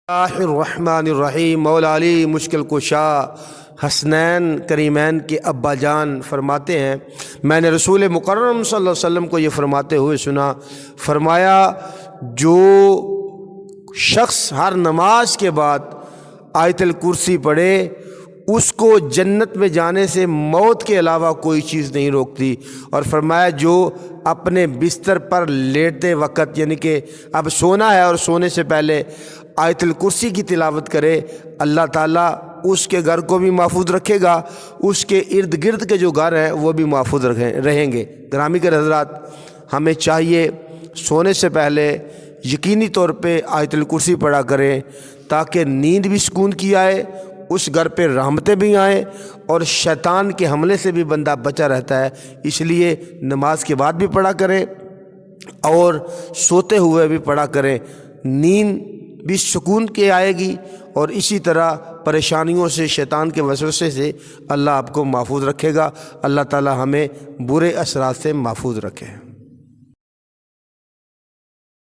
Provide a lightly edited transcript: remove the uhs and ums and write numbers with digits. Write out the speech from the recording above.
الرحمن الرحیم۔ مولا علی مشکل کشا حسنین کریمین کے ابا جان فرماتے ہیں، میں نے رسول مکرم صلی اللہ علیہ وسلم کو یہ فرماتے ہوئے سنا، فرمایا جو شخص ہر نماز کے بعد آیت الکرسی پڑھے اس کو جنت میں جانے سے موت کے علاوہ کوئی چیز نہیں روکتی، اور فرمایا جو اپنے بستر پر لیٹتے وقت یعنی کہ اب سونا ہے اور سونے سے پہلے آیت الکرسی کی تلاوت کرے، اللہ تعالیٰ اس کے گھر کو بھی محفوظ رکھے گا، اس کے ارد گرد کے جو گھر ہیں وہ بھی محفوظ رہیں گے۔ گرامی کے حضرات، ہمیں چاہیے سونے سے پہلے یقینی طور پہ آیت الکرسی پڑھا کریں تاکہ نیند بھی سکون کی آئے، اس گھر پہ رحمتیں بھی آئیں اور شیطان کے حملے سے بھی بندہ بچا رہتا ہے۔ اس لیے نماز کے بعد بھی پڑھا کریں اور سوتے ہوئے بھی پڑھا کریں، نیند بھی سکون کے آئے گی، اور اسی طرح پریشانیوں سے، شیطان کے وسوسے سے اللہ آپ کو محفوظ رکھے گا۔ اللہ تعالی ہمیں برے اثرات سے محفوظ رکھے۔